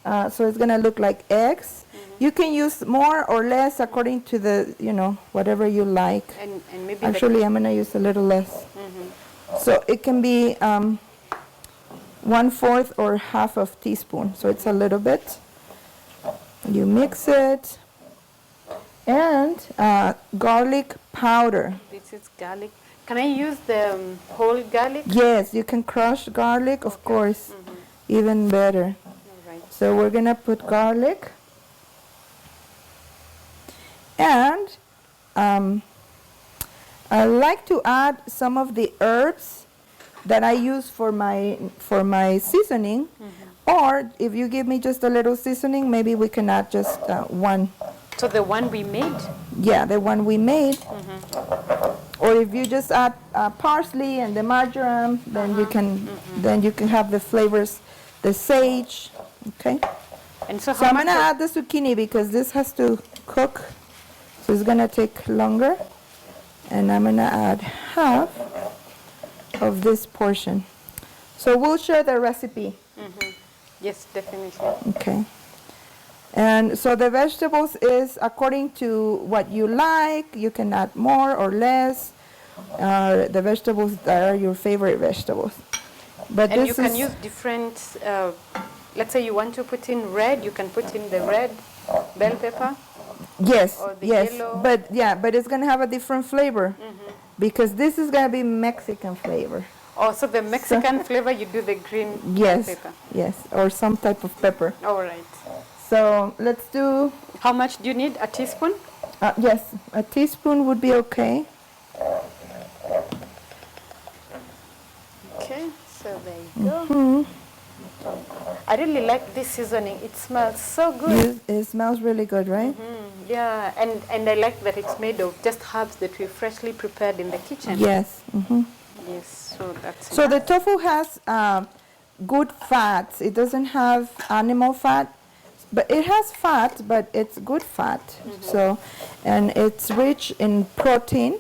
F: So it's going to look like eggs. You can use more or less according to the, whatever you like.
A: And maybe
F: Actually, I'm going to use a little less. So it can be 1/4 or half of teaspoon. So it's a little bit. You mix it. And garlic powder.
A: this is garlic. Can I use the whole garlic?
F: Yes, you can crush garlic, of course. Even better.
A: All right.
F: So we're going to put garlic. And I like to add some of the herbs that I use for my seasoning. Or if you give me just a little seasoning, maybe we can add just one.
A: So the one we made?
F: Yeah, the one we made. Or if you just add parsley and the marjoram, then you can have the flavors, the sage. Okay.
A: And so
F: So
A: how
F: I'm
A: much?
F: gonna add the zucchini because this has to cook, so it's gonna take longer. And I'm gonna add half of this portion. So we'll share the recipe.
A: Yes, definitely.
F: Okay. And so the vegetables is according to what you like. You can add more or less. The vegetables that are your favorite vegetables. But
A: And
F: this
A: you can
F: is
A: use different, let's say you want to put in red, you can put in the red bell pepper.
F: yes,
A: or the
F: yes.
A: yellow.
F: But it's gonna have a different flavor because this is gonna be Mexican flavor.
A: Oh, so the Mexican flavor, you do the green
F: Yes,
A: pepper.
F: yes, or some type of pepper.
A: All right.
F: So let's do
A: How much do you need? A teaspoon?
F: Yes, a teaspoon would be okay.
A: Okay, so there you go. I really like this seasoning. It smells so good.
F: It smells really good, right?
A: Yeah, and I like that it's made of just herbs that we freshly prepared in the kitchen.
F: Yes.
A: Yes, so that's
F: So the
A: enough.
F: tofu has good fats. It doesn't have animal fat, but it has fat, but it's good fat. So, and it's rich in protein,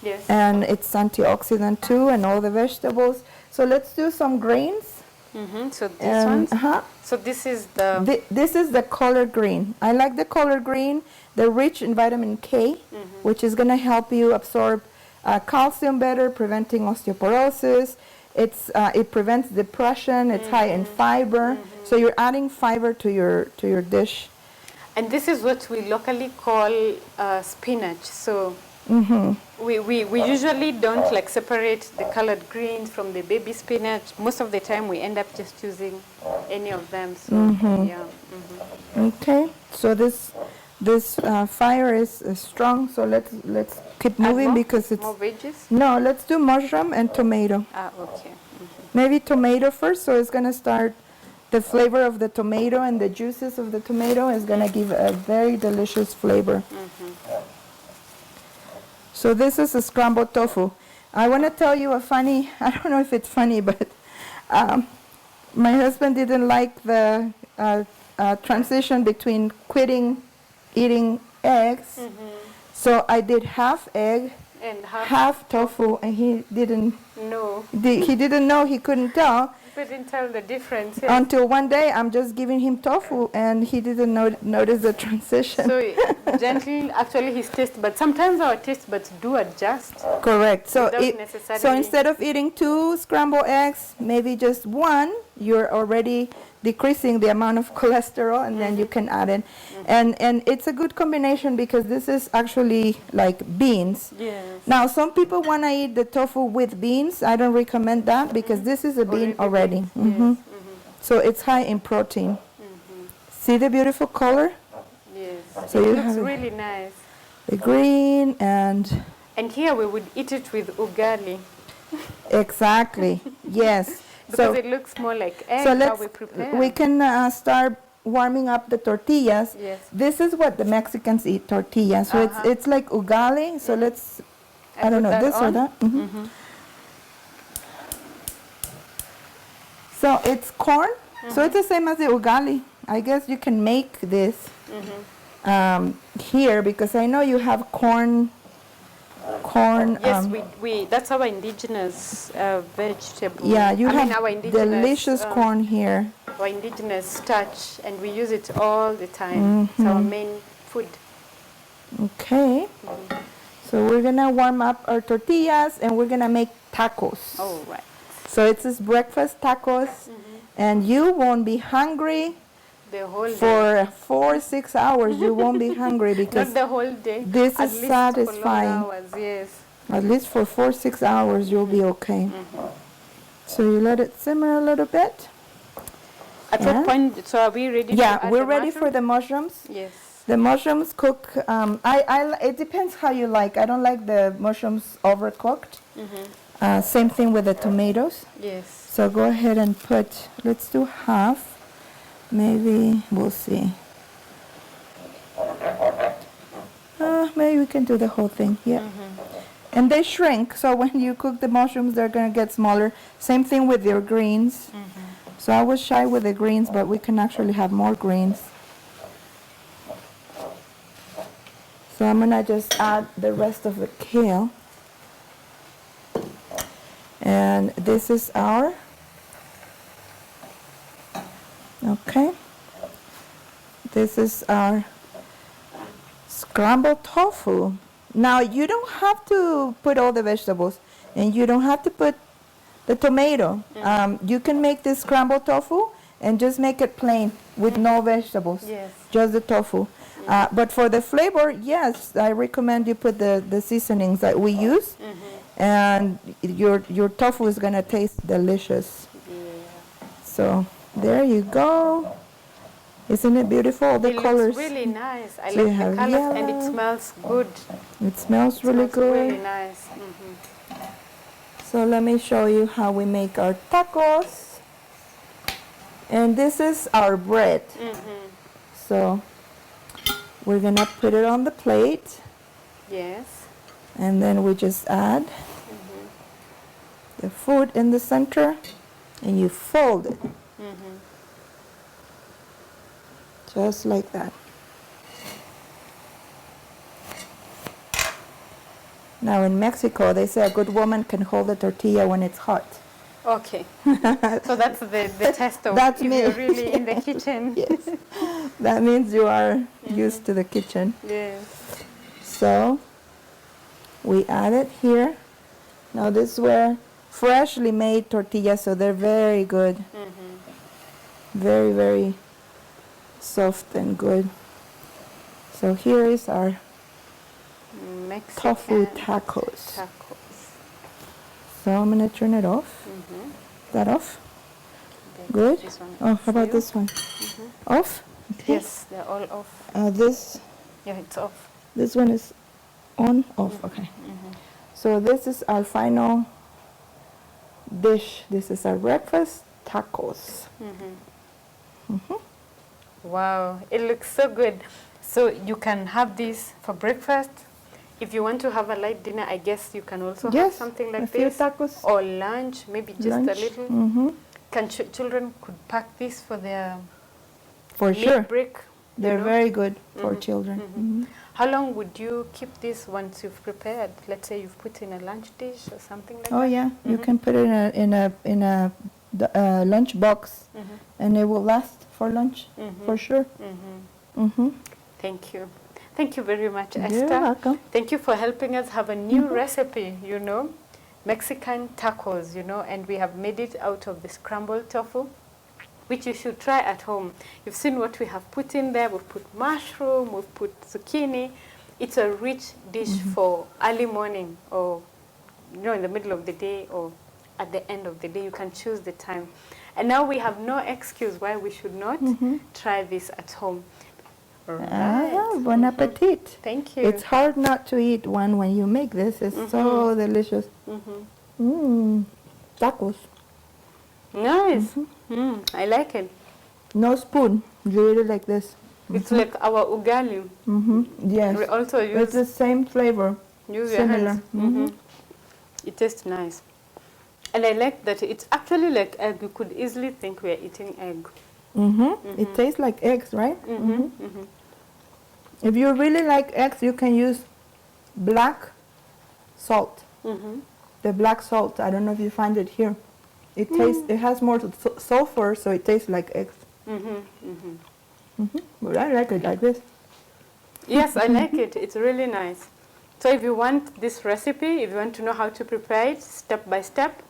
A: Yes.
F: and it's antioxidant too, and all the vegetables. So let's do some grains.
A: So this
F: And,
A: one. So this is the.
F: This is the color green. I like the color green. They're rich in vitamin K, which is going to help you absorb calcium better, preventing osteoporosis. It prevents depression. It's high in fiber. So you're adding fiber to your dish.
A: And this is what we locally call spinach. So we usually don't like separate the colored greens from the baby spinach. Most of the time we end up just using any of them. So yeah.
F: Okay. So this fire is strong. So let's keep
A: Add
F: moving
A: more?
F: because it's
A: More veggies?
F: no. Let's do mushroom and tomato.
A: Okay.
F: Maybe tomato first, so it's gonna start, the flavor of the tomato and the juices of the tomato is gonna give a very delicious flavor. So this is a scrambled tofu. I wanna tell you a funny, I don't know if it's funny, but my husband didn't like the transition between quitting eating eggs. So I did half egg,
A: And
F: half tofu, and he didn't
A: no,
F: he didn't know, he couldn't tell
A: we didn't tell the difference. Yes.
F: until one day I'm just giving him tofu and he didn't notice the transition.
A: So gently, actually his taste, but sometimes our taste buds do adjust.
F: Correct. So
A: Without necessarily-
F: so instead of eating 2 scrambled eggs, maybe just 1, you're already decreasing the amount of cholesterol, and then you can add it. And it's a good combination because this is actually like beans.
A: Yes.
F: Now, some people want to eat the tofu with beans. I don't recommend that because this is a bean already.
A: Yes.
F: So it's high in protein. See the beautiful color?
A: Yes.
F: So
A: it
F: you
A: looks
F: have
A: really nice.
F: the green and
A: And here we would eat it with ugali
F: exactly, yes.
A: because it looks more like egg,
F: So
A: how we prepare.
F: we can start warming up the tortillas.
A: Yes.
F: This is what the Mexicans eat, tortillas. So it's like ugali. So let's, I don't
A: put
F: know,
A: that
F: this or
A: on?
F: that. So it's corn. So it's the same as the ugali. I guess you can make this here because I know you have corn.
A: Yes, we that's our indigenous vegetable.
F: Yeah, you
A: I
F: have
A: mean our indigenous,
F: delicious corn here.
A: our indigenous starch, and we use it all the time. It's our main food.
F: Okay. So we're gonna warm up our tortillas and we're gonna make tacos.
A: Oh, right.
F: So it's this breakfast tacos, and you won't be hungry
A: The whole day.
F: for 4-6 hours. You won't be hungry because
A: Not the whole day.
F: this
A: at
F: is
A: least
F: satisfying.
A: For long hours, yes.
F: at least for 4-6 hours you'll be okay. So you let it simmer a little bit.
A: At
F: Yeah.
A: what point? So are we ready? to
F: Yeah,
A: add
F: we're
A: the
F: ready for
A: mushroom?
F: the mushrooms.
A: Yes.
F: The mushrooms cook. It depends how you like. I don't like the mushrooms overcooked. Same thing with the tomatoes.
A: Yes.
F: So go ahead and put. Let's do half. Maybe we'll see. Maybe we can do the whole thing. Yeah. And they shrink. So when you cook the mushrooms, they're gonna get smaller. Same thing with your greens. So I was shy with the greens, but we can actually have more greens. So I'm gonna just add the rest of the kale. And this is our, okay. This is our scrambled tofu. Now you don't have to put all the vegetables and you don't have to put the tomato. You can make this scrambled tofu and just make it plain with no vegetables.
A: Yes.
F: Just the tofu. But for the flavor, yes, I recommend you put the seasonings that we use, and your tofu is gonna taste delicious. So there you go. Isn't it beautiful? The
A: It
F: colors.
A: looks really nice. I
F: So you
A: like the
F: have
A: colors and it
F: yellow.
A: smells good.
F: It smells really
A: Smells
F: good.
A: really nice.
F: So let me show you how we make our tacos. And this is our bread. So we're gonna put it on the plate,
A: Yes.
F: and then we just add the food in the center, and you fold it. Just like that. Now in Mexico, they say a good woman can hold a tortilla when it's hot.
A: Okay. So that's the test of
F: That's
A: if
F: me.
A: you're really in the kitchen.
F: Yes. That means you are used to the kitchen.
A: Yes.
F: So we add it here. Now this is where freshly made tortillas, so they're very good. Very, very soft and good. So here is our
A: Mexican
F: tofu tacos.
A: tacos.
F: So I'm gonna turn it off. That off?
A: Then
F: Good.
A: This one
F: Oh, how
A: for
F: about
A: you.
F: this one? Off? Okay.
A: Yes, they're all off.
F: This
A: Yeah, it's off.
F: one is on, off. Okay. So this is our final dish. This is our breakfast tacos.
A: Wow, it looks so good. So you can have this for breakfast. If you want to have a light dinner, I guess you can also have
F: Yes,
A: something
F: a
A: like
F: few
A: this.
F: tacos.
A: Or lunch, maybe just
F: Lunch.
A: a little. Can children could pack this for their
F: For
A: meal
F: sure.
A: break?
F: They're
A: know?
F: very good for children.
A: How long would you keep this once you've prepared? Let's say you've put in a lunch dish or something like
F: Oh
A: that.
F: yeah, you can put it in a lunch box, and it will last for lunch for sure.
A: Thank you. Thank you very much,
F: You're
A: Esther.
F: welcome.
A: Thank you for helping us have a new recipe, you know, Mexican tacos, you know, and we have made it out of the scrambled tofu, which you should try at home. You've seen what we have put in there. We've put mushroom, we've put zucchini. It's a rich dish for early morning or, you know, in the middle of the day or at the end of the day. You can choose the time. And now we have no excuse why we should not try this at home. All right.
F: Bon appetit.
A: Thank you.
F: It's hard not to eat one when you make this. It's so delicious. Tacos.
A: Nice. I like it.
F: No spoon. You eat it like this.
A: It's like our ugali.
F: Yes.
A: We also
F: It's the
A: use
F: same flavor.
A: your
F: similar.
A: hands. It tastes nice. And I like that it's actually like egg. You could easily think we are eating egg.
F: It tastes like eggs, right? If you really like eggs, you can use black salt. The black salt. I don't know if you find it here. It tastes. It has more sulfur, so it tastes like eggs. But I like it like this.
A: Yes, I like it. It's really nice. So if you want this recipe, if you want to know how to prepare it step by step,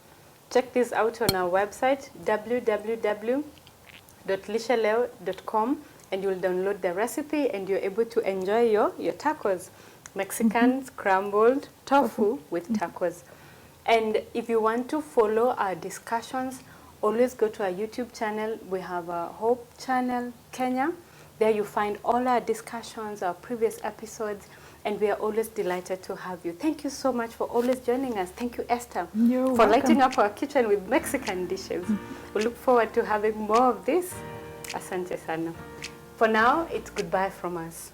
A: check this out on our website, www.lishaleo.com, and you'll download the recipe and you're able to enjoy your tacos. Mexican scrambled tofu with tacos. And if you want to follow our discussions, always go to our YouTube channel. We have a Hope channel, Kenya. There you find all our discussions, our previous episodes, and we are always delighted to have you. Thank you so much for always joining us. Thank you, Esther,
F: You're
A: for
F: welcome.
A: lighting up our kitchen with Mexican dishes. We look forward to having more of this. Asante sana. For now, it's goodbye from us.